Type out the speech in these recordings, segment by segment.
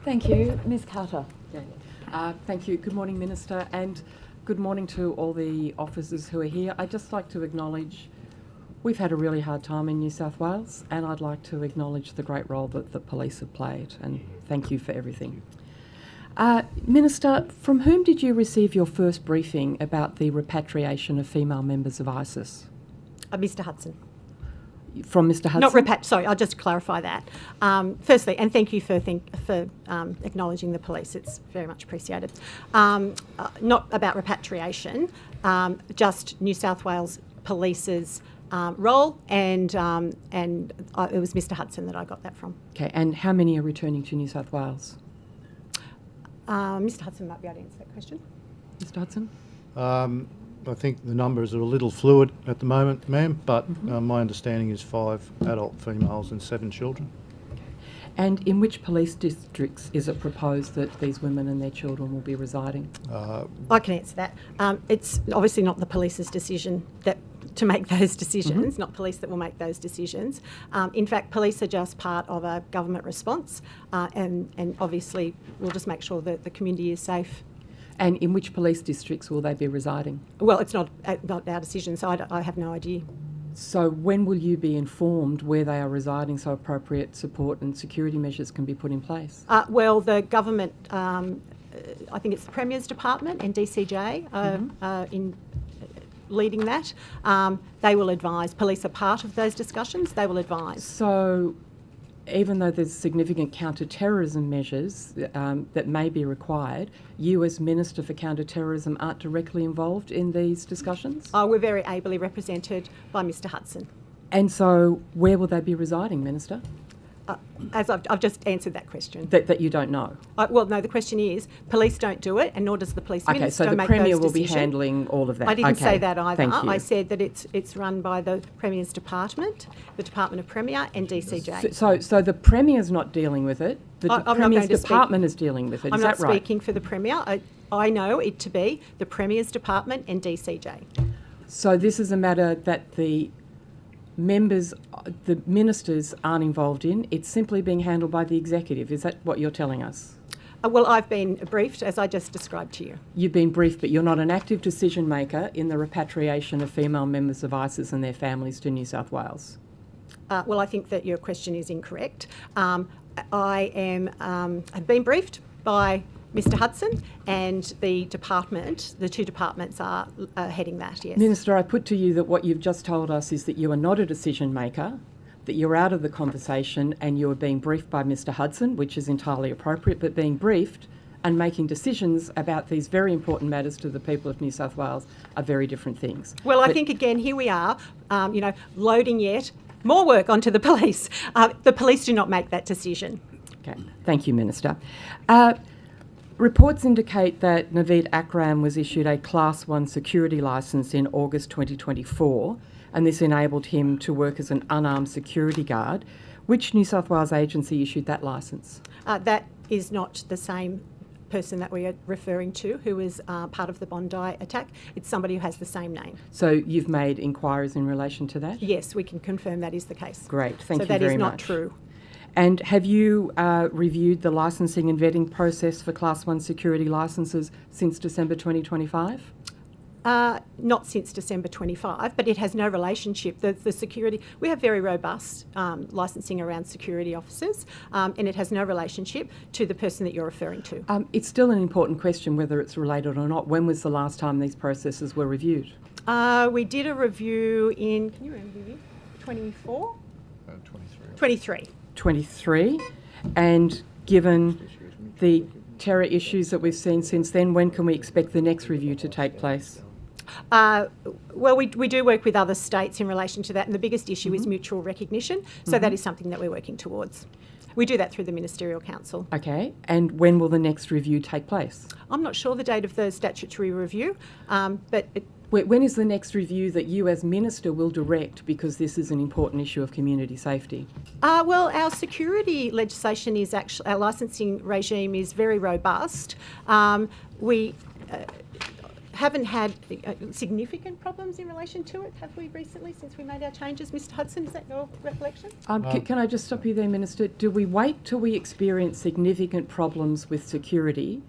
Thank you. Ms Carter. Thank you. Good morning, Minister, and good morning to all the officers who are here. I'd just like to acknowledge we've had a really hard time in New South Wales, and I'd like to acknowledge the great role that the police have played, and thank you for everything. Minister, from whom did you receive your first briefing about the repatriation of female members of ISIS? Mr Hudson. From Mr Hudson? Sorry, I'll just clarify that. Firstly, and thank you for acknowledging the police. It's very much appreciated. Not about repatriation, just New South Wales Police's role, and it was Mr Hudson that I got that from. Okay, and how many are returning to New South Wales? Mr Hudson might be able to answer that question. Mr Hudson? I think the numbers are a little fluid at the moment, ma'am, but my understanding is 5 adult females and 7 children. And in which police districts is it proposed that these women and their children will be residing? I can answer that. It's obviously not the police's decision to make those decisions, not police that will make those decisions. In fact, police are just part of a government response, and obviously we'll just make sure that the community is safe. And in which police districts will they be residing? Well, it's not our decision, so I have no idea. So when will you be informed where they are residing so appropriate support and security measures can be put in place? Well, the government, I think it's the Premier's Department and DCJ in leading that. They will advise. Police are part of those discussions. They will advise. So even though there's significant counter-terrorism measures that may be required, you as Minister for Counter-Terrorism aren't directly involved in these discussions? We're very ably represented by Mr Hudson. And so where will they be residing, Minister? As I've just answered that question. That you don't know? Well, no, the question is, police don't do it, and nor does the police minister make those decisions. Okay, so the Premier will be handling all of that. I didn't say that either. Thank you. I said that it's run by the Premier's Department, the Department of Premier and DCJ. So the Premier's not dealing with it, the Premier's Department is dealing with it, I'm is that right? I'm not speaking for the Premier. I know it to be the Premier's Department and DCJ. So this is a matter that the ministers aren't involved in, it's simply being handled by the executive. Is that what you're telling us? Well, I've been briefed, as I just described to you. You've been briefed, but you're not an active decision maker in the repatriation of female members of ISIS and their families to New South Wales? Well, I think that your question is incorrect. I've been briefed by Mr Hudson, and the two departments are heading that, yes. Minister, I put to you that what you've just told us is that you are not a decision maker, that you're out of the conversation and you are being briefed by Mr Hudson, which is entirely appropriate, but being briefed and making decisions about these very important matters to the people of New South Wales are very different things. Well, I think, again, here we are, loading yet more work onto the police. The police do not make that decision. Okay, thank you, Minister. Reports indicate that Naveed Akram was issued a Class 1 security licence in August 2024, and this enabled him to work as an unarmed security guard. Which New South Wales agency issued that licence? That is not the same person that we are referring to, who was part of the Bondi attack. It's somebody who has the same name. So you've made inquiries in relation to that? Yes, we can confirm that is the case. Great, thank you very much. So that is not true. And have you reviewed the licensing and vetting process for Class 1 security licences since December 2025? Not since December 25, but it has no relationship. The security, we have very robust licensing around security officers, and it has no relationship to the person that you're referring to. It's still an important question whether it's related or not. When was the last time these processes were reviewed? We did a review in, can you remember the year? 24? 23. 23, and given the terror issues that we've seen since then, when can we expect the next review to take place? Well, we do work with other states in relation to that, and the biggest issue is mutual recognition, so that is something that we're working towards. We do that through the Ministerial Council. Okay, and when will the next review take place? I'm not sure the date of the statutory review, but when is the next review that you as Minister will direct, because this is an important issue of community safety? Well, our security legislation is actually, our licensing regime is very robust. haven't had significant problems in relation to it, have we, recently, since we made our changes? Mr Hudson, is that your recollection? Can I just stop you there, Minister? Do we wait till we experience significant problems with security,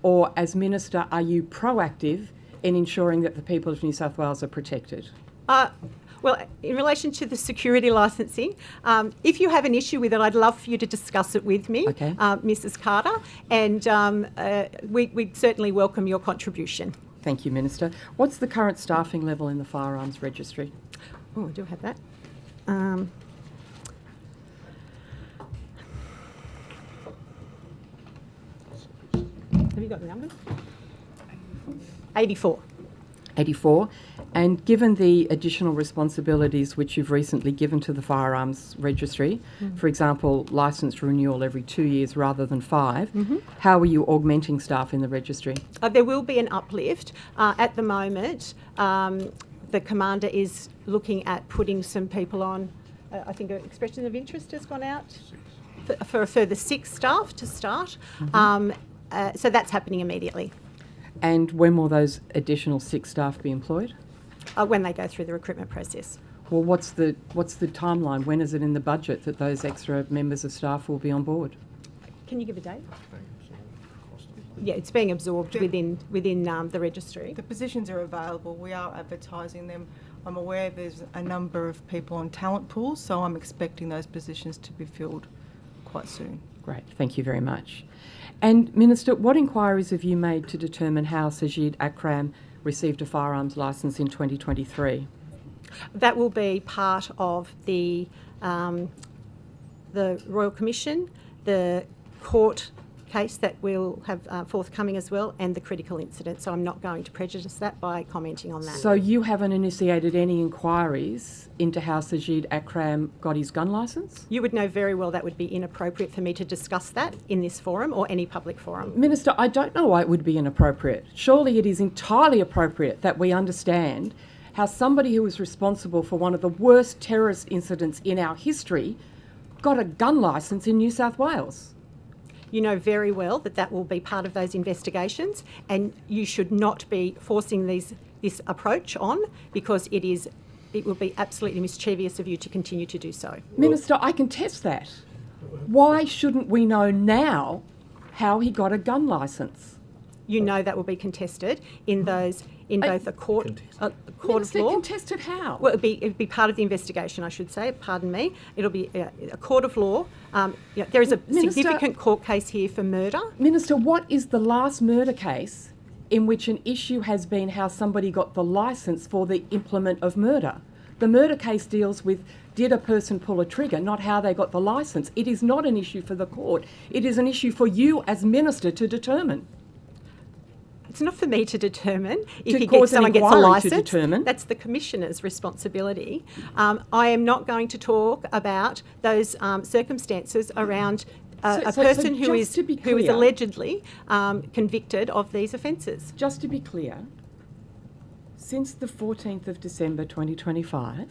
or as Minister, are you proactive in ensuring that the people of New South Wales are protected? Well, in relation to the security licensing, if you have an issue with it, I'd love for you to discuss it with me, Okay. Mrs Carter, and we'd certainly welcome your contribution. Thank you, Minister. What's the current staffing level in the Firearms Registry? Oh, I do have that. Have you got the numbers? 84. 84. And given the additional responsibilities which you've recently given to the Firearms Registry, for example, licence renewal every 2 years rather than 5, how are you augmenting staff in the registry? There will be an uplift. At the moment, the Commander is looking at putting some people on, I think an expression of interest has gone out for a further 6 staff to start. So that's happening immediately. And when will those additional 6 staff be employed? When they go through the recruitment process. Well, what's the timeline? When is it in the budget that those extra members of staff will be on board? Can you give a date? Yeah, it's being absorbed within the registry. The positions are available. We are advertising them. I'm aware there's a number of people on talent pools, so I'm expecting those positions to be filled quite soon. Great, thank you very much. And Minister, what inquiries have you made to determine how Sajid Akram received a firearms licence in 2023? That will be part of the Royal Commission, the court case that we'll have forthcoming as well, and the critical incident. So I'm not going to prejudice that by commenting on that. So you haven't initiated any inquiries into how Sajid Akram got his gun licence? You would know very well that would be inappropriate for me to discuss that in this forum or any public forum. Minister, I don't know why it would be inappropriate. Surely it is entirely appropriate that we understand how somebody who was responsible for one of the worst terrorist incidents in our history got a gun licence in New South Wales. You know very well that that will be part of those investigations, and you should not be forcing this approach on, because it will be absolutely mischievous of you to continue to do so. Minister, I can test that. Why shouldn't we know now how he got a gun licence? You know that will be contested in both a court of Minister, law. contested how? Well, it'd be part of the investigation, I should say. Pardon me. It'll be a court of law. There is a Minister, significant court case here for murder. Minister, what is the last murder case in which an issue has been how somebody got the licence for the implement of murder? The murder case deals with, did a person pull a trigger, not how they got the licence. It is not an issue for the court. It is an issue for you as Minister to determine. It's not for me to determine if inquiry someone gets a to licence. determine. That's the Commissioner's responsibility. I am not going to talk about those circumstances around a person who is allegedly convicted of these offences. Just to be clear, since the 14th of December 2025,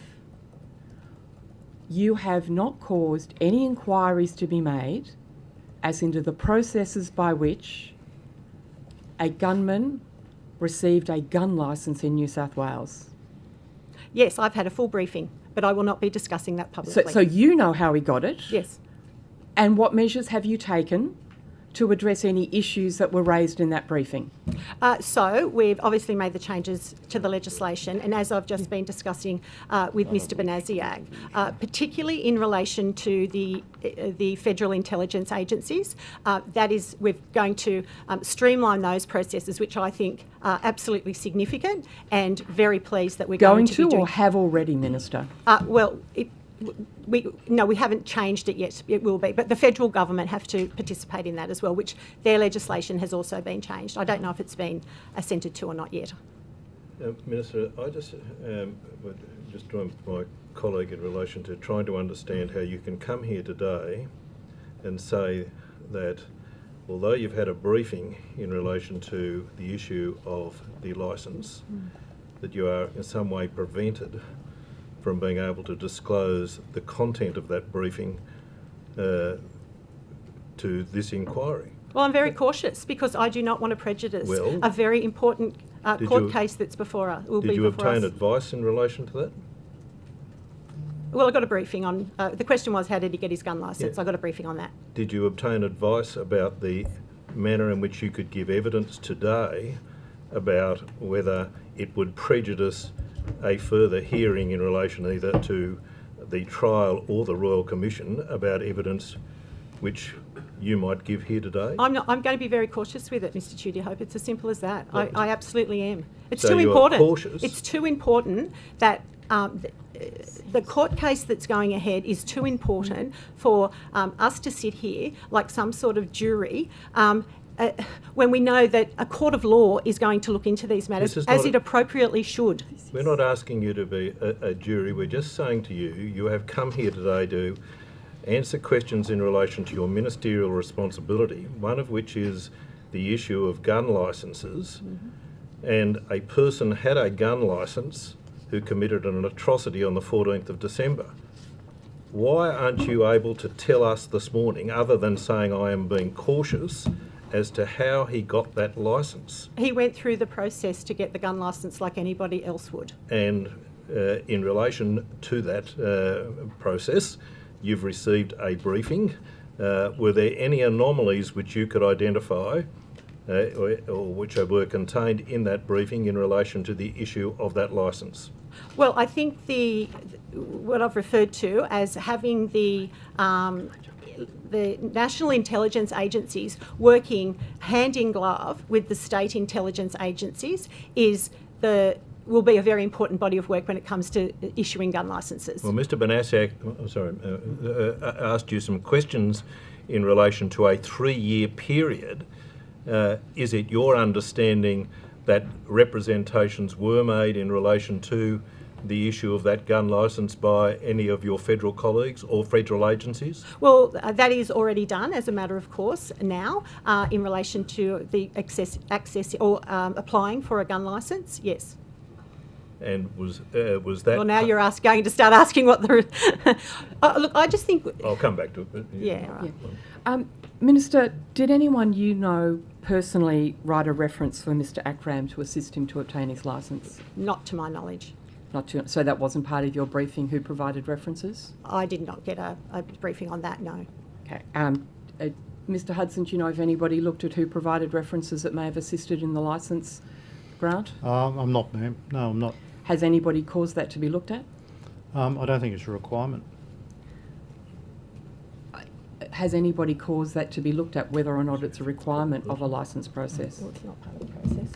you have not caused any inquiries to be made as into the processes by which a gunman received a gun licence in New South Wales. Yes, I've had a full briefing, but I will not be discussing that publicly. So you know how he got it? Yes. And what measures have you taken to address any issues that were raised in that briefing? So we've obviously made the changes to the legislation, and as I've just been discussing with Mr Benaziag, particularly in relation to the federal intelligence agencies, we're going to streamline those processes, which I think are absolutely significant, and very pleased that we're going to be doing. Or have already, Minister? We haven't changed it yet. It will be, but the federal government have to participate in that as well, which their legislation has also been changed. I don't know if it's been assented to or not yet. Minister, I just would just join my colleague in relation to trying to understand how you can come here today and say that although you've had a briefing in relation to the issue of the licence, that you are in some way prevented from being able to disclose the content of that briefing to this inquiry. Well, I'm very cautious because I do not want to prejudice Well, a very important Did court you- case that's before us. Will Did be you before obtain us. advice in relation to that? Well, I got a briefing on. The question was, how did he get his gun licence? Yeah. I got a briefing on that. Did you obtain advice about the manner in which you could give evidence today about whether it would prejudice a further hearing in relation either to the trial or the Royal Commission about evidence which you might give here today? I'm going to be very cautious with it, Mr. Tudor Hope. It's as simple as that. Well, I absolutely am. It's so too you are important. cautious? It's too important that the court case that's going ahead is too important for us to sit here like some sort of jury when we know that a court of law is going to look into these matters, This is as not it appropriately should. We're not asking you to be a jury. We're just saying to you, you have come here today to answer questions in relation to your ministerial responsibility, one of which is the issue of gun licences. And a person had a gun licence who committed an atrocity on the 14th of December. Why aren't you able to tell us this morning, other than saying I am being cautious, as to how he got that licence? He went through the process to get the gun licence like anybody else would. And in relation to that process, you've received a briefing. Were there any anomalies which you could identify or which were contained in that briefing in relation to the issue of that licence? Well, I think what I've referred to as having the national intelligence agencies working hand in glove with the state intelligence agencies will be a very important body of work when it comes to issuing gun licences. Well, Mr Banasiak, asked you some questions in relation to a 3-year period. Is it your understanding that representations were made in relation to the issue of that gun licence by any of your federal colleagues or federal agencies? Well, that is already done as a matter of course now in relation to the access or applying for a gun licence, yes. And was that... Well, now you're going to start asking what the... look, I just think... I'll come back to it. Yeah, right. Minister, did anyone you know personally write a reference for Mr Akram to assist him to obtain his licence? Not to my knowledge. So that wasn't part of your briefing, who provided references? I did not get a briefing on that, no. Okay. Mr Hudson, do you know if anybody looked at who provided references that may have assisted in the licence grant? I'm not, ma'am. No, I'm not. Has anybody caused that to be looked at? I don't think it's a requirement. Has anybody caused that to be looked at, whether or not it's a requirement of a licence process? Well, it's not part of the process.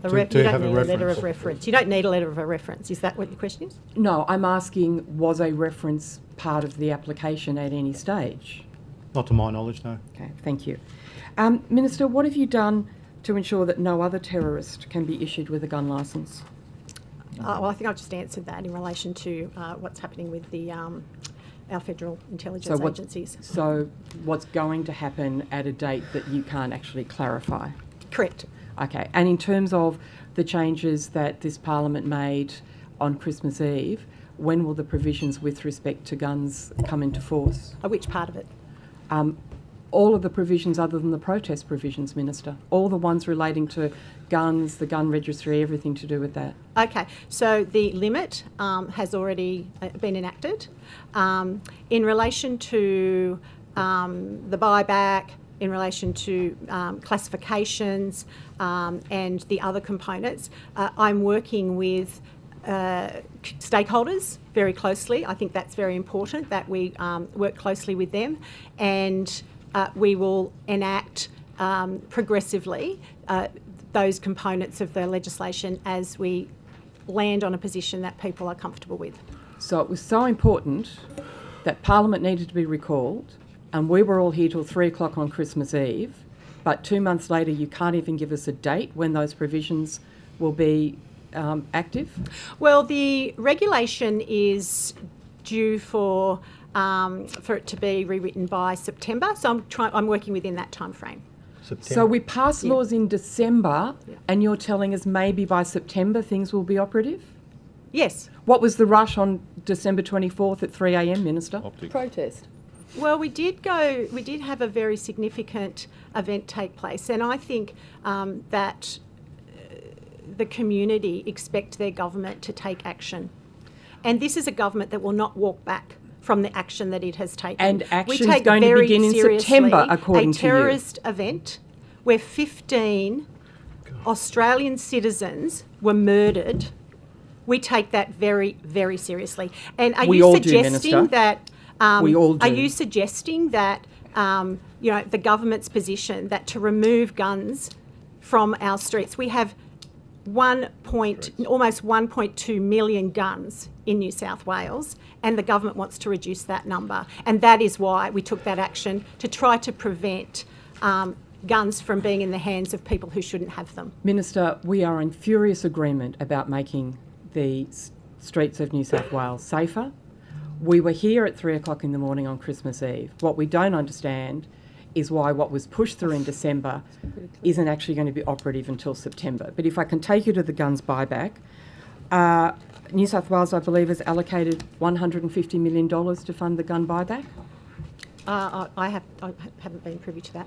To You don't have a need a letter reference. of reference. You don't need a letter of a reference. Is that what your question is? No, I'm asking, was a reference part of the application at any stage? Not to my knowledge, no. Okay, thank you. Minister, what have you done to ensure that no other terrorist can be issued with a gun licence? Well, I think I've just answered that in relation to what's happening with our federal intelligence agencies. So what's going to happen at a date that you can't actually clarify? Correct. Okay, and in terms of the changes that this Parliament made on Christmas Eve, when will the provisions with respect to guns come into force? Which part of it? All of the provisions other than the protest provisions, Minister. All the ones relating to guns, the gun registry, everything to do with that. Okay, so the limit has already been enacted. In relation to the buyback, in relation to classifications and the other components, I'm working with stakeholders very closely. I think that's very important that we work closely with them, and we will enact progressively those components of the legislation as we land on a position that people are comfortable with. So it was so important that Parliament needed to be recalled, and we were all here till 3 o'clock on Christmas Eve, but 2 months later you can't even give us a date when those provisions will be active? Well, the regulation is due for it to be rewritten by September, so I'm working within that time frame. September. So we pass laws in December, and you're telling us maybe by September things will be operative? Yes. What was the rush on December 24th at 3 a.m, Minister? Protest. Well, we did have a very significant event take place, and I think that the community expect their government to take action. And this is a government that will not walk back from the action that it has taken. And We action's take going to very begin in seriously September, according to you. a terrorist event where 15 Australian citizens were murdered. We take that very, very seriously. And are We you all do, suggesting Minister. that? We all Are do. you suggesting that the government's position that to remove guns from our streets, we have almost 1.2 million guns in New South Wales, and the government wants to reduce that number, and that is why we took that action to try to prevent guns from being in the hands of people who shouldn't have them. Minister, we are in furious agreement about making the streets of New South Wales safer. We were here at 3 o'clock in the morning on Christmas Eve. What we don't understand is why what was pushed through in December isn't actually going to be operative until September. But if I can take you to the guns buyback, New South Wales, I believe, has allocated $150 million to fund the gun buyback. I haven't been privy to that.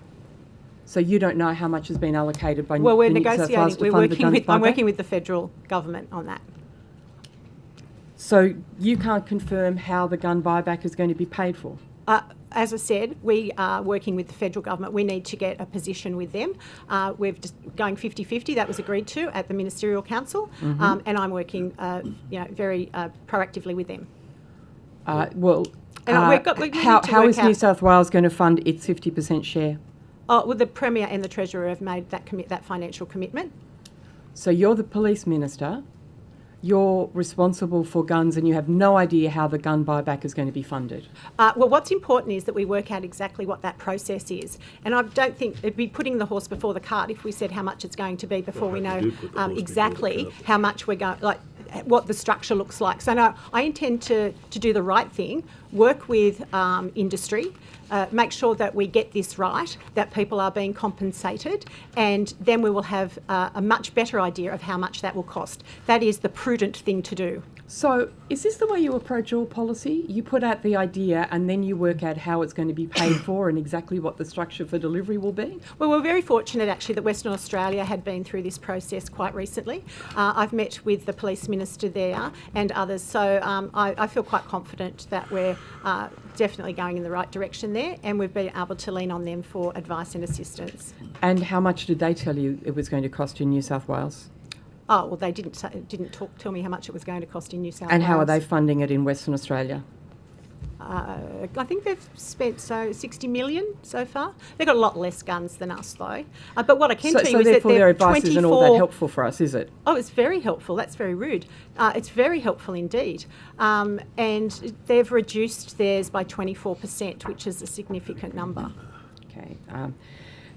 So you don't know how much has been allocated by Well, we're the New South Wales negotiating. to We're fund the working guns with. I'm buyback? working with the federal government on that. So you can't confirm how the gun buyback is going to be paid for? As I said, we are working with the federal government. We need to get a position with them. We're just going 50-50. That was agreed to at the Ministerial Council, and I'm working, very proactively with them. And we need to how work is New out- South Wales going to fund its 50% share? Well, the Premier and the Treasurer have made that financial commitment. So you're the police minister, you're responsible for guns, and you have no idea how the gun buyback is going to be funded. Well, what's important is that we work out exactly what that process is. And I don't think it'd be putting the horse before the cart if we said how much it's going to be before we know exactly how much we're going, like what the structure looks like. So no, I intend to do the right thing, work with industry, make sure that we get this right, that people are being compensated, and then we will have a much better idea of how much that will cost. That is the prudent thing to do. So is this the way you approach all policy? You put out the idea and then you work out how it's going to be paid for and exactly what the structure for delivery will be? Well, we're very fortunate actually that Western Australia had been through this process quite recently. I've met with the police minister there and others, so I feel quite confident that we're definitely going in the right direction there, and we've been able to lean on them for advice and assistance. And how much did they tell you it was going to cost in New South Wales? Oh, well, they didn't tell me how much it was going to cost in New South Wales. And how are they funding it in Western Australia? I think they've spent 60 million so far. They've got a lot less guns than us, though. But what I can tell you is that therefore their they're advice 24... isn't all that helpful for us, is it? Oh, it's very helpful. That's very rude. It's very helpful indeed. And they've reduced theirs by 24%, which is a significant number. Okay.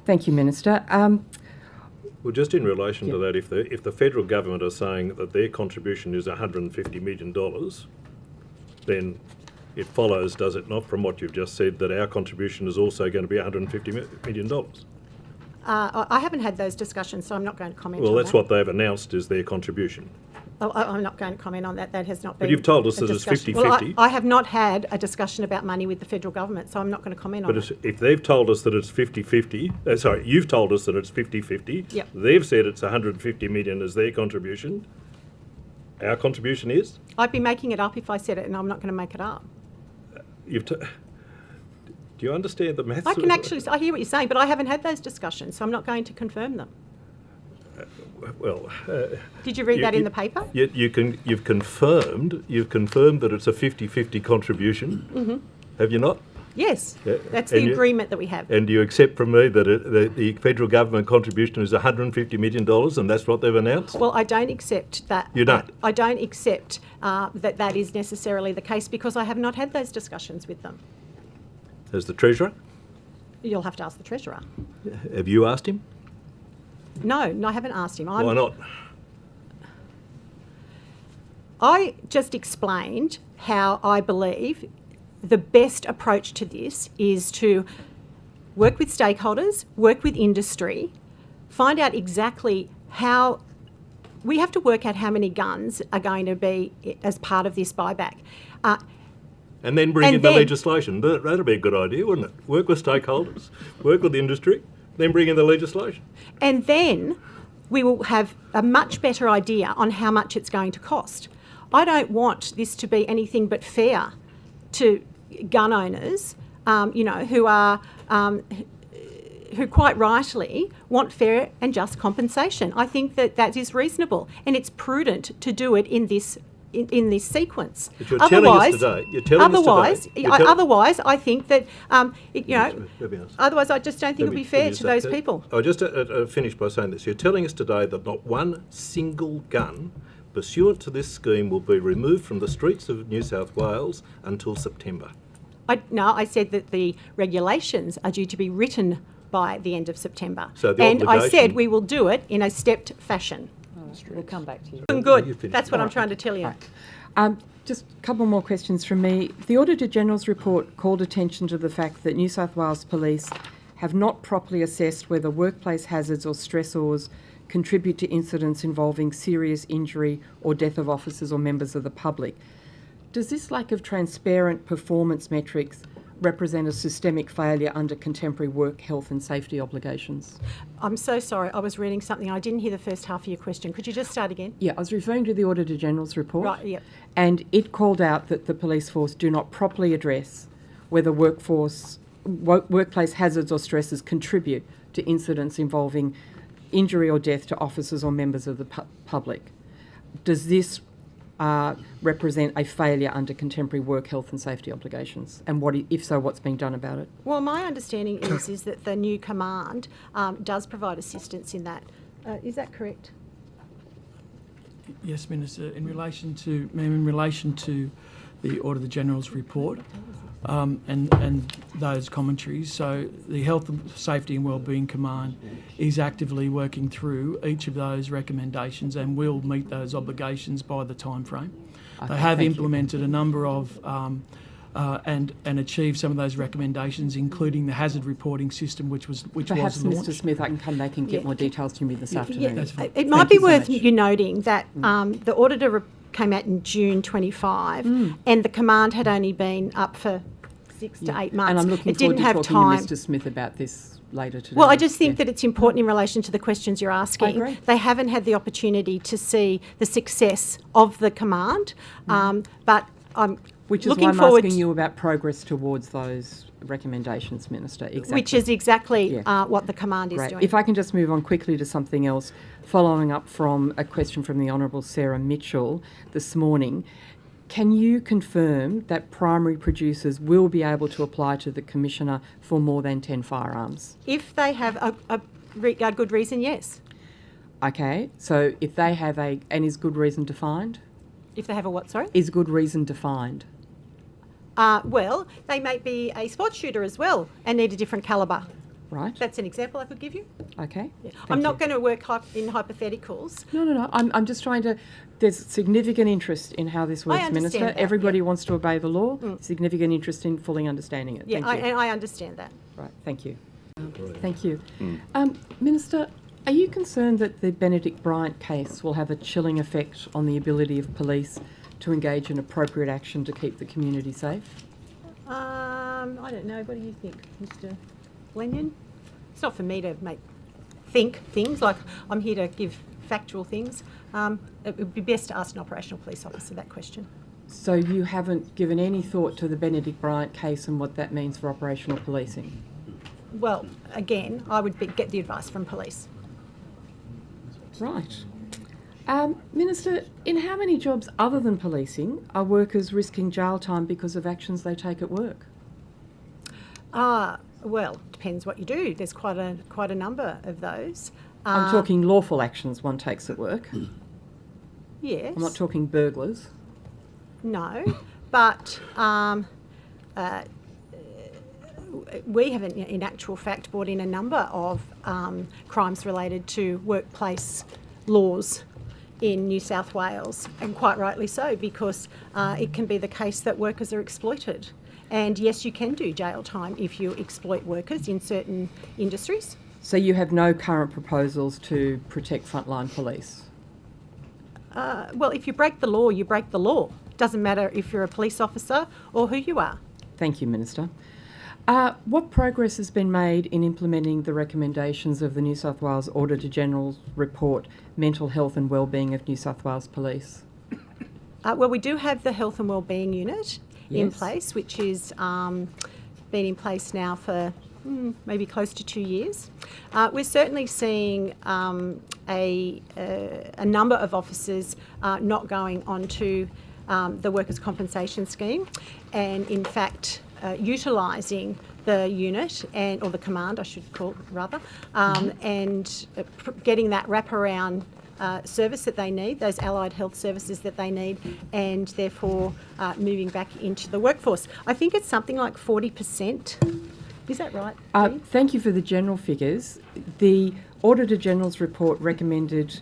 Thank you, Minister. Well, just in relation to that, if the federal government are saying that their contribution is $150 million, then it follows, does it not, from what you've just said, that our contribution is also going to be $150 million? I haven't had those discussions, so I'm not going to comment on that. Well, that's what they've announced is their contribution. Oh, I'm not going to comment on that. That has not been. But you've told us a that it's discussion. 50-50. Well, I have not had a discussion about money with the federal government, so I'm not going to comment on But it. if they've told us that it's 50-50, sorry, you've told us that it's 50-50, Yep. they've said it's 150 million as their contribution, our contribution is? I'd be making it up if I said it, and I'm not going to make it up. Do you understand the maths? I can actually, I hear what you're saying, but I haven't had those discussions, so I'm not going to confirm them. Well, Did you read that in the paper? You've confirmed that it's a 50-50 contribution. Mm-hmm. Have you not? Yes, Yeah, that's and the you- agreement that we have. And do you accept from me that the federal government contribution is $150 million, and that's what they've announced? Well, I don't accept that. You don't? I don't accept that is necessarily the case because I have not had those discussions with them. As the Treasurer, You'll have to ask the Treasurer. have you asked him? No, I haven't asked him. Why not? I just explained how I believe the best approach to this is to work with stakeholders, work with industry, find out exactly how... We have to work out how many guns are going to be as part of this buyback. And then bring And in the then- legislation. That'd be a good idea, wouldn't it? Work with stakeholders, work with industry, then bring in the legislation. And then we will have a much better idea on how much it's going to cost. I don't want this to be anything but fair to gun owners, who quite rightly want fair and just compensation. I think that is reasonable, and it's prudent to do it in this sequence. But you're telling us today. Otherwise, I think that otherwise, I just don't think it'll be fair to those people. I'll just finish by saying this. You're telling us today that not one single gun pursuant to this scheme will be removed from the streets of New South Wales until September. I said that the regulations are due to be written by the end of September. So the and I said obligation- we will do it in a stepped fashion. We'll come back to you. Good. You finish. That's what I'm trying to tell you. Just a couple more questions from me. The Auditor General's report called attention to the fact that New South Wales Police have not properly assessed whether workplace hazards or stressors contribute to incidents involving serious injury or death of officers or members of the public. Does this lack of transparent performance metrics represent a systemic failure under contemporary work health and safety obligations? I'm so sorry. I was reading something. I didn't hear the first half of your question. Could you just start again? Yeah, I was referring to the Auditor General's report. Right, yep. And it called out that the police force do not properly address whether workplace hazards or stresses contribute to incidents involving injury or death to officers or members of the public. Does this represent a failure under contemporary work health and safety obligations? And if so, what's being done about it? Well, my understanding is that the new command does provide assistance in that. Is that correct? Yes, Minister. In relation to the Auditor General's report and those commentaries, so the Health, Safety and Wellbeing Command is actively working through each of those recommendations and will meet those obligations by the time frame. They have implemented a number of and achieved some of those recommendations, including the hazard reporting system, which was Perhaps, launched. Mr. Smith, I can come back and get more details from you this afternoon. That's fine. It might Thank be you so worth much. you noting that the auditor came out in June 25 and the command had only been up for 6 to 8 months. And I'm looking it forward didn't to have talking time. to Mr. Smith about this later today. Well, I just think that it's important in relation to the questions you're asking. agree. They haven't had the opportunity to see the success of the command, but I'm Which is looking why I'm forward asking you about progress towards those recommendations, Minister. Exactly. which is exactly Yeah. what the command is Great. doing. If I can just move on quickly to something else, following up from a question from the Honourable Sarah Mitchell this morning. Can you confirm that primary producers will be able to apply to the Commissioner for more than 10 firearms? If they have a good reason, yes. Okay, so if they have and is good reason defined? If they have a what, sorry? Is good reason defined? Well, they may be a sports shooter as well and need a different calibre. Right? That's an example I could give you. Okay. Yeah. Thank I'm not you. going to work in hypotheticals. No. I'm just trying to. There's significant interest in how this works, understand Minister. that, Everybody yeah. wants to obey the law. Significant interest in fully understanding it. Yeah, Thank you. I understand that. Right. Thank you. Thank you. Minister, are you concerned that the Benedict Bryant case will have a chilling effect on the ability of police to engage in appropriate action to keep the community safe? I don't know. What do you think, Mr. Lenyon? It's not for me to think things, like I'm here to give factual things. It would be best to ask an operational police officer that question. So you haven't given any thought to the Benedict Bryant case and what that means for operational policing? Well, again, I would get the advice from police. Right. Minister, in how many jobs other than policing are workers risking jail time because of actions they take at work? Well, depends what you do. There's quite a number of those. I'm talking lawful actions one takes at work. Yes. I'm not talking burglars. No, but we have, in actual fact, brought in a number of crimes related to workplace laws in New South Wales, and quite rightly so, because it can be the case that workers are exploited. And yes, you can do jail time if you exploit workers in certain industries. So you have no current proposals to protect frontline police? Well, if you break the law, you break the law. Doesn't matter if you're a police officer or who you are. Thank you, Minister. What progress has been made in implementing the recommendations of the New South Wales Auditor-General's report, Mental Health and Wellbeing of New South Wales Police? Well, we do have the Health and Wellbeing Unit in Yes. place, which is been in place now for maybe close to 2 years. We're certainly seeing a number of officers not going onto the workers' compensation scheme, and in fact utilising the unit or the command, I should call it rather, and getting that wraparound service that they need, those allied health services that they need, and therefore moving back into the workforce. I think it's something like 40%. Is that right? Dee? Thank you for the general figures. The Auditor-General's report recommended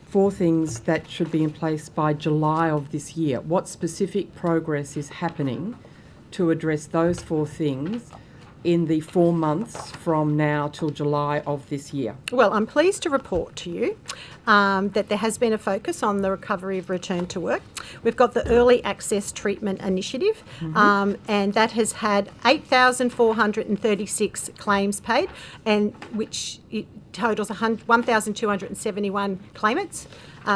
4 things that should be in place by July of this year. What specific progress is happening to address those 4 things in the 4 months from now till July of this year? Well, I'm pleased to report to you that there has been a focus on the recovery of return to work. We've got the Early Access Treatment Initiative, and that has had 8,436 claims paid, and which it totals 1,271 claimants.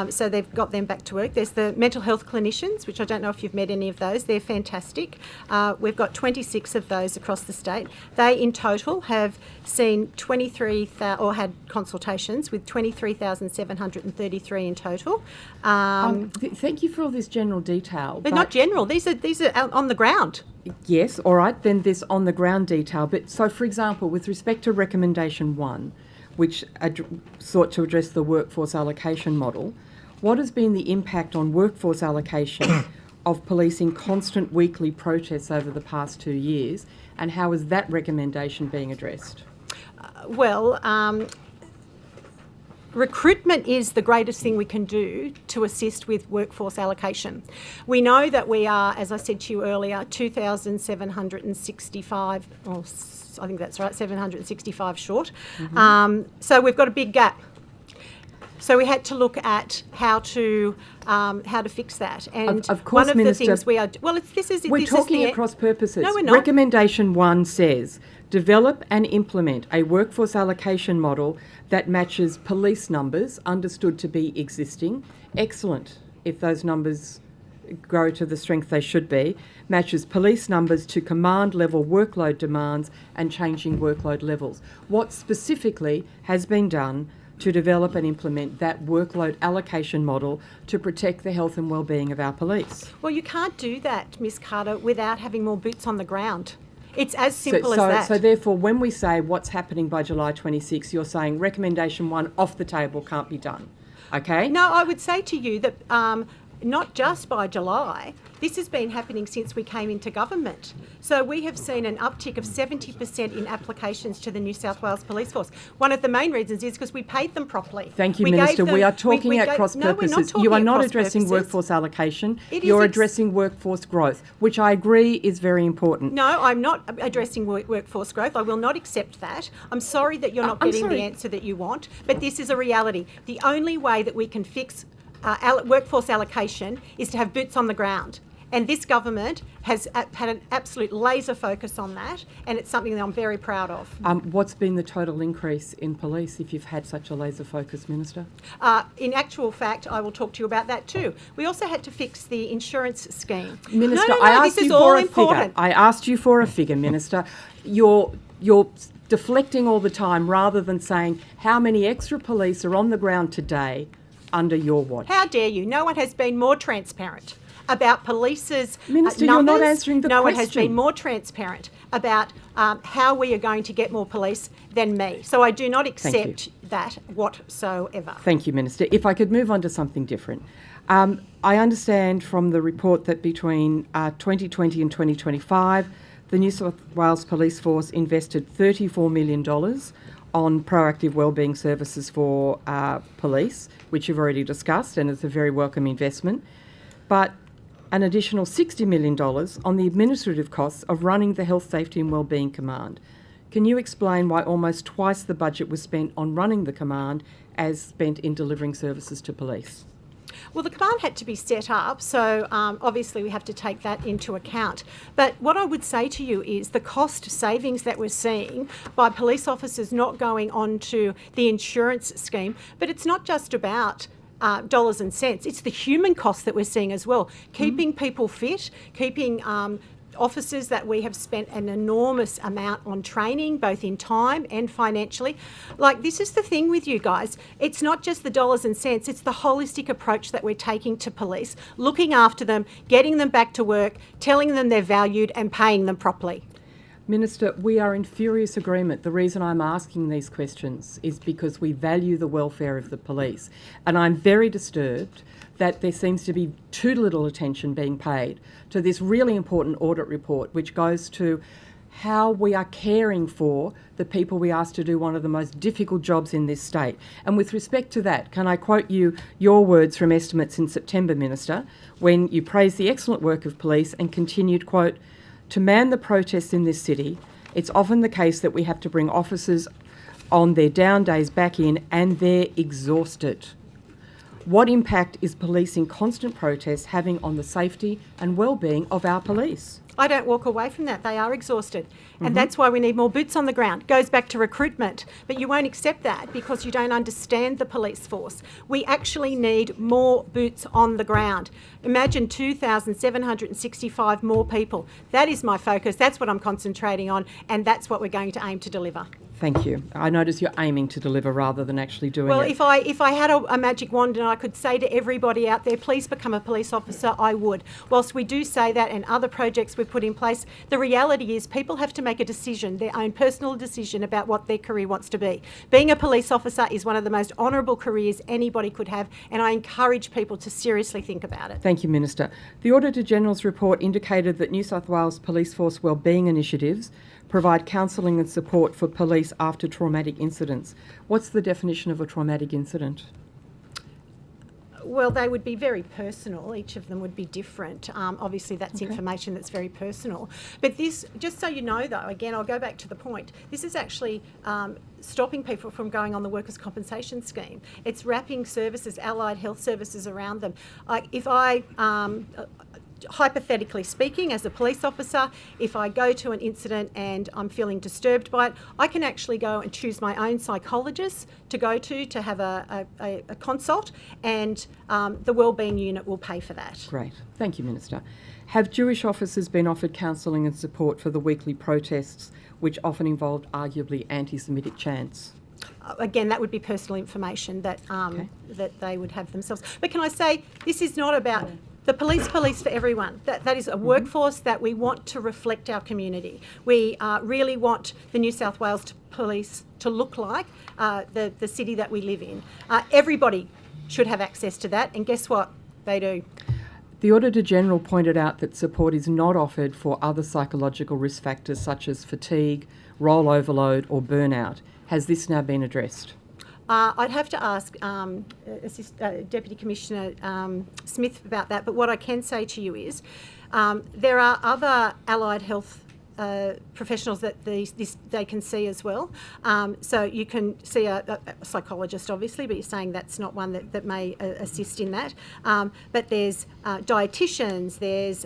So they've got them back to work. There's the mental health clinicians, which I don't know if you've met any of those. They're fantastic. We've got 26 of those across the state. They in total have seen 23,000 or had consultations with 23,733 in total. Thank you for all this general detail. They're not general. These are out on the ground. Yes, all right, then there's on the ground detail. But so, for example, with respect to recommendation 1, which sought to address the workforce allocation model, what has been the impact on workforce allocation of policing constant weekly protests over the past 2 years, and how is that recommendation being addressed? Well, recruitment is the greatest thing we can do to assist with workforce allocation. We know that we are, as I said to you earlier, 2,765, or I think that's right, 765 short. So we've got a big gap. So we had to look at how to fix that. And Of course, one of Minister, the things we are well, this is we're this talking is the, across purposes. No, we're not. Recommendation 1 says, develop and implement a workforce allocation model that matches police numbers understood to be existing. Excellent, if those numbers grow to the strength they should be, matches police numbers to command level workload demands and changing workload levels. What specifically has been done to develop and implement that workload allocation model to protect the health and wellbeing of our police? Well, you can't do that, Ms. Carter, without having more boots on the ground. It's as simple as that. So therefore, when we say what's happening by July 26, you're saying recommendation 1 off the table can't be done, okay? No, I would say to you that not just by July, this has been happening since we came into government. So we have seen an uptick of 70% in applications to the New South Wales Police Force. One of the main reasons is because we paid them properly. Thank you, We Minister. gave them- We are talking we at gave- cross No, we're not purposes. talking You are at not cross addressing purposes. workforce allocation. It is You're ex- addressing workforce growth, which I agree is very important. No, I'm not addressing workforce growth. I will not accept that. I'm sorry that you're not I'm getting sorry. the answer that you want, but this is a reality. The only way that we can fix workforce allocation is to have boots on the ground. And this government has had an absolute laser focus on that, and it's something that I'm very proud of. What's been the total increase in police if you've had such a laser focus, Minister? In actual fact, I will talk to you about that too. We also had to fix the insurance scheme. Minister, no, I asked this is you all for a important. figure. I asked you for a figure, Minister. You're deflecting all the time rather than saying how many extra police are on the ground today under your watch. How dare you? No one has been more transparent about police's Minister, numbers. you're not answering the No one has question. been more transparent about how we are going to get more police than me. So I do not you. accept that whatsoever. Thank you, Minister. If I could move on to something different. I understand from the report that between 2020 and 2025, the New South Wales Police Force invested $34 million on proactive wellbeing services for police, which you've already discussed, and it's a very welcome investment. But an additional $60 million on the administrative costs of running the Health, Safety and Wellbeing Command. Can you explain why almost twice the budget was spent on running the command as spent in delivering services to police? Well, the command had to be set up, so obviously we have to take that into account. But what I would say to you is the cost savings that we're seeing by police officers not going on to the insurance scheme, but it's not just about dollars and cents, it's the human cost that we're seeing as well. Keeping people fit, keeping officers that we have spent an enormous amount on training, both in time and financially. Like, this is the thing with you guys. It's not just the dollars and cents, it's the holistic approach that we're taking to police, looking after them, getting them back to work, telling them they're valued and paying them properly. Minister, we are in furious agreement. The reason I'm asking these questions is because we value the welfare of the police. And I'm very disturbed that there seems to be too little attention being paid to this really important audit report, which goes to how we are caring for the people we ask to do one of the most difficult jobs in this state. And with respect to that, can I quote you your words from estimates in September, Minister, when you praised the excellent work of police and continued, quote, "To man the protests in this city, it's often the case that we have to bring officers on their down days back in and they're exhausted." What impact is policing constant protests having on the safety and well-being of our police? I don't walk away from that. They are exhausted. And that's why we need more boots on the ground. Goes back to recruitment. But you won't accept that because you don't understand the police force. We actually need more boots on the ground. Imagine 2,765 more people. That is my focus. That's what I'm concentrating on. And that's what we're going to aim to deliver. Thank you. I notice you're aiming to deliver rather than actually doing Well, it. if I had a magic wand and I could say to everybody out there, please become a police officer, I would. Whilst we do say that and other projects we've put in place, the reality is people have to make a decision, their own personal decision about what their career wants to be. Being a police officer is one of the most honourable careers anybody could have, and I encourage people to seriously think about it. Thank you, Minister. The Auditor-General's report indicated that New South Wales Police Force wellbeing initiatives provide counselling and support for police after traumatic incidents. What's the definition of a traumatic incident? Well, they would be very personal. Each of them would be different. Obviously, that's information that's very personal. But this, just so you know, though, again, I'll go back to the point. This is actually stopping people from going on the workers' compensation scheme. It's wrapping services, allied health services around them. Like, if I... hypothetically speaking, as a police officer, if I go to an incident and I'm feeling disturbed by it, I can actually go and choose my own psychologist to go to have a consult, and the wellbeing unit will pay for that. Great. Thank you, Minister. Have Jewish officers been offered counselling and support for the weekly protests, which often involved arguably anti-Semitic chants? Again, that would be personal information that that they would have themselves. But can I say, this is not about... The police for everyone. That is a workforce that we want to reflect our community. We really want the New South Wales Police to look like the city that we live in. Everybody should have access to that, and guess what? They do. The Auditor-General pointed out that support is not offered for other psychological risk factors such as fatigue, role overload or burnout. Has this now been addressed? I'd have to ask Deputy Commissioner Smith about that, but what I can say to you is there are other allied health professionals that they can see as well. So you can see a psychologist, obviously, but you're saying that's not one that may assist in that. But there's dietitians, there's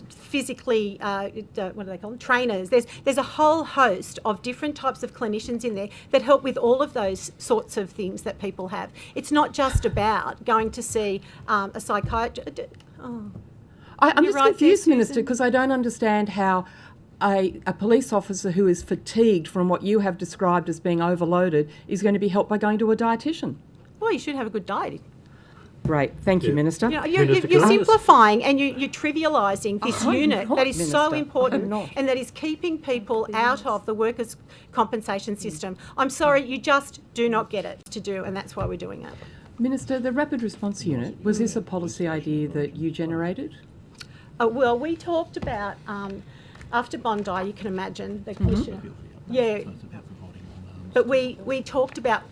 physically, what do they call them? Trainers. There's a whole host of different types of clinicians in there that help with all of those sorts of things that people have. It's not just about going to see a psychiatrist. I'm You're just right confused, there, Minister, Susan. because I don't understand how a police officer who is fatigued from what you have described as being overloaded is going to be helped by going to a dietitian. Well, you should have a good diet. Great. Thank you, Yeah. Minister. You know, Minister, you're can I just- simplifying and you're trivialising this I'm unit not, that is so Minister. important I'm not. and that is keeping people out of the workers' compensation system. I'm sorry, you just do not get it to do, and that's why we're doing it. Minister, the Rapid Response Unit, was this a policy idea that you generated? Well, we talked about, after Bondi, you can imagine, the Commissioner. Yeah. But we talked about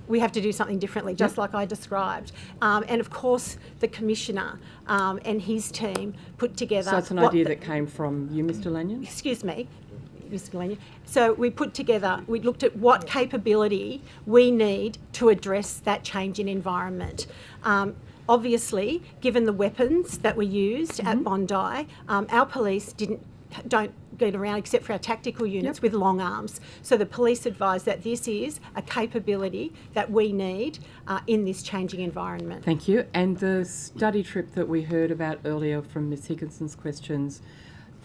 we have to do something differently, just like I described. And of course, the Commissioner and his team put together... So it's an idea that came from you, Mr Lanyon? Excuse me. Mr. Galenia. So we looked at what capability we need to address that change in environment. Obviously, given the weapons that were used at Bondi, our police don't get around except for our tactical units with long arms. So the police advised that this is a capability that we need in this changing environment. Thank you. And the study trip that we heard about earlier from Ms Higginson's questions,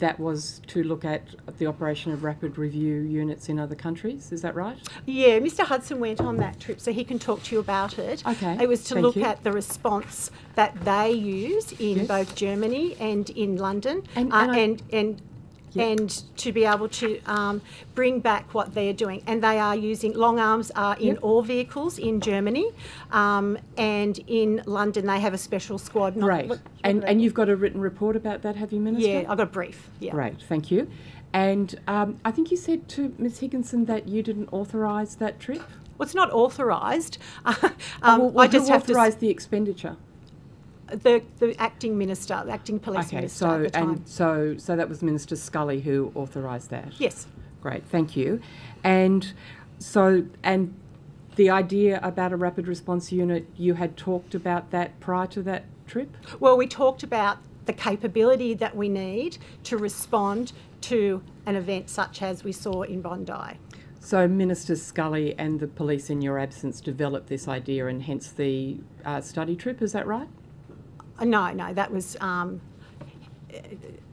that was to look at the operation of rapid review units in other countries, is that right? Yeah, Mr Hudson went on that trip, so he can talk to you about it. Okay, It was to thank look you. at the response that they use in Yes. both Germany and in London, And and to be able to bring back what they're doing. And they are using, long arms are in all vehicles in Germany, and in London they have a special squad. Great. And you've got a written report about that, have you, Minister? Yeah, I got a brief. Yeah. Great, thank you. And I think you said to Ms Higginson that you didn't authorise that trip? Well, it's not authorised. Well, I just who have to. authorised the expenditure? The acting minister, the acting police minister at the time. so that was Minister Scully who authorised that? Yes. Great, thank you. And the idea about a rapid response unit, you had talked about that prior to that trip? Well, we talked about the capability that we need to respond to an event such as we saw in Bondi. So Minister Scully and the police in your absence developed this idea and hence the study trip, is that right? No, that was,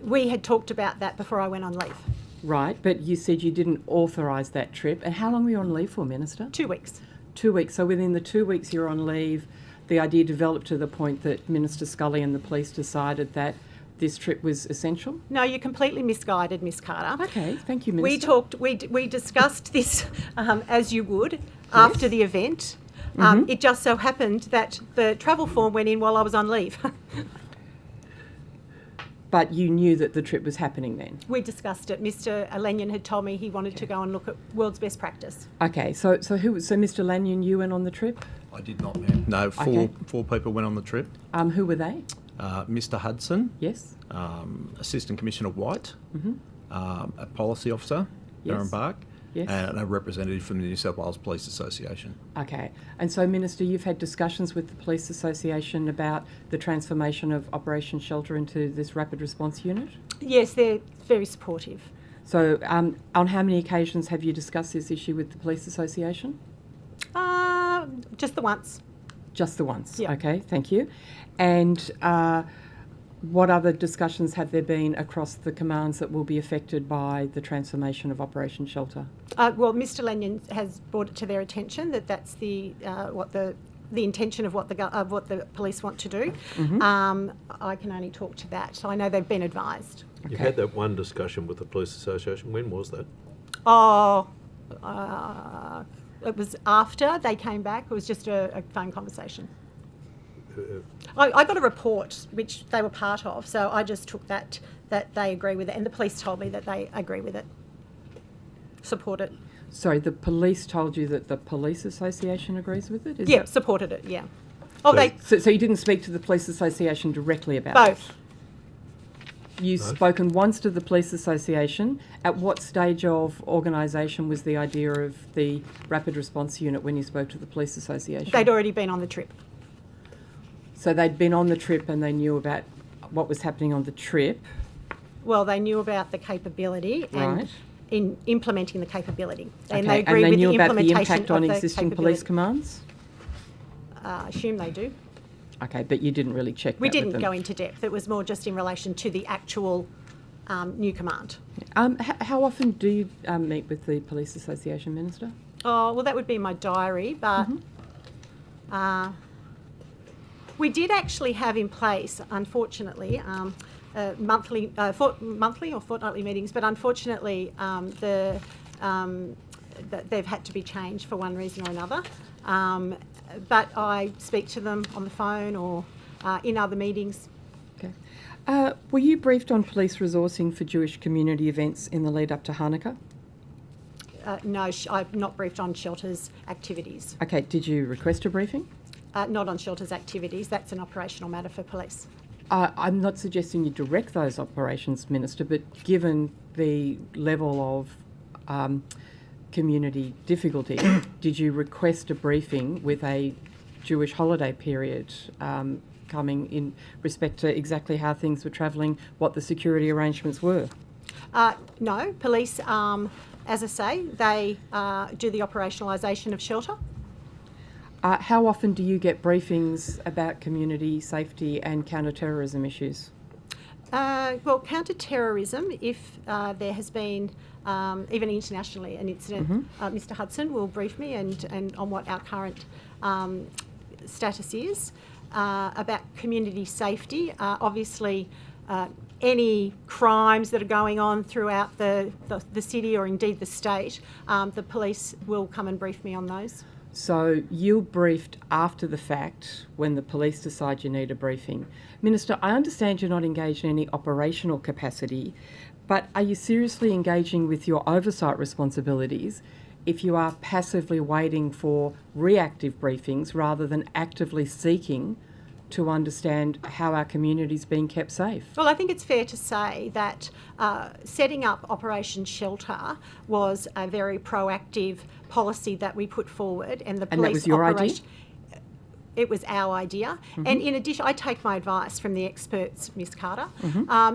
we had talked about that before I went on leave. Right, but you said you didn't authorise that trip. And how long were you on leave for, Minister? 2 weeks. 2 weeks. So within the 2 weeks you're on leave, the idea developed to the point that Minister Scully and the police decided that this trip was essential? No, you're completely misguided, Miss Carter. Okay, thank you, Minister. We discussed this as you would after the event. It just so happened that the travel form went in while I was on leave. But you knew that the trip was happening then? We discussed it. Mr. Lanyon had told me he wanted to go and look at world's best practice. Okay, so Mr. Lanyon, you went on the trip? I did not, ma'am. No, Okay. four people went on the trip. Who were they? Mr. Hudson, Yes? Assistant Commissioner White, a policy officer, Yes. Darren Bark, Yes. and a representative from the New South Wales Police Association. Okay. And so, Minister, you've had discussions with the Police Association about the transformation of Operation Shelter into this rapid response unit? Yes, they're very supportive. So, on how many occasions have you discussed this issue with the Police Association? Just the once. Just the once? Yeah. Okay, thank you. And what other discussions have there been across the commands that will be affected by the transformation of Operation Shelter? Well, Mr. Lanyon has brought it to their attention that that's the intention of what the police want to do. I can only talk to that. So I know they've been advised. You had that one discussion with the Police Association. When was that? It was after they came back. It was just a phone conversation. Uh, I got a report which they were part of, so I just took that they agree with it, and the police told me that they agree with it, support it. Sorry, the police told you that the Police Association agrees with it? Yeah, supported it. Yeah. Oh, So you didn't speak to the Police Association directly about it? both. You've spoken once to the Police Association. At what stage of organisation was the idea of the Rapid Response Unit when you spoke to the Police Association? They'd already been on the trip. So they'd been on the trip and they knew about what was happening on the trip. Well, they knew about the capability and Right. in implementing the capability, and Okay, they agree and they with knew the about the implementation impact on of the existing police capability. commands? I assume they do. Okay, but you didn't really check We that with didn't them. go into depth. It was more just in relation to the actual new command. How often do you meet with the Police Association, Minister? Oh, well, that would be in my diary, but we did actually have in place, unfortunately, monthly or fortnightly meetings, but unfortunately they've had to be changed for one reason or another. But I speak to them on the phone or in other meetings. Okay. Were you briefed on police resourcing for Jewish community events in the lead up to Hanukkah? No, I've not briefed on shelters activities. Okay, did you request a briefing? Not on shelters activities. That's an operational matter for police. I'm not suggesting you direct those operations, Minister, but given the level of community difficulty, did you request a briefing with a Jewish holiday period coming in respect to exactly how things were travelling, what the security arrangements were? No, police, as I say, they do the operationalisation of shelter. How often do you get briefings about community safety and counter-terrorism issues? Well, counter-terrorism, if there has been, even internationally, an incident, Mr Hudson will brief me and on what our current status is. About community safety, obviously any crimes that are going on throughout the city or indeed the state, the police will come and brief me on those. So you're briefed after the fact when the police decide you need a briefing. Minister, I understand you're not engaged in any operational capacity, but are you seriously engaging with your oversight responsibilities if you are passively waiting for reactive briefings rather than actively seeking to understand how our community is being kept safe? Well, I think it's fair to say that setting up Operation Shelter was a very proactive policy that we put forward, and the police. And that was your idea? It was our idea. And in addition, I take my advice from the experts, Ms Carter.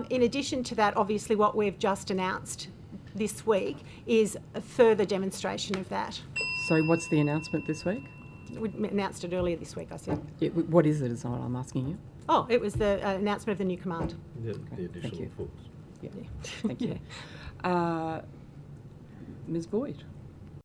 In addition to that, obviously what we've just announced this week is a further demonstration of that. So what's the announcement this week? We announced it earlier this week, I said. What is it is what I'm asking you. Oh, it was the announcement of the new command. The additional you. force. Yeah. Thank you. Ms Boyd.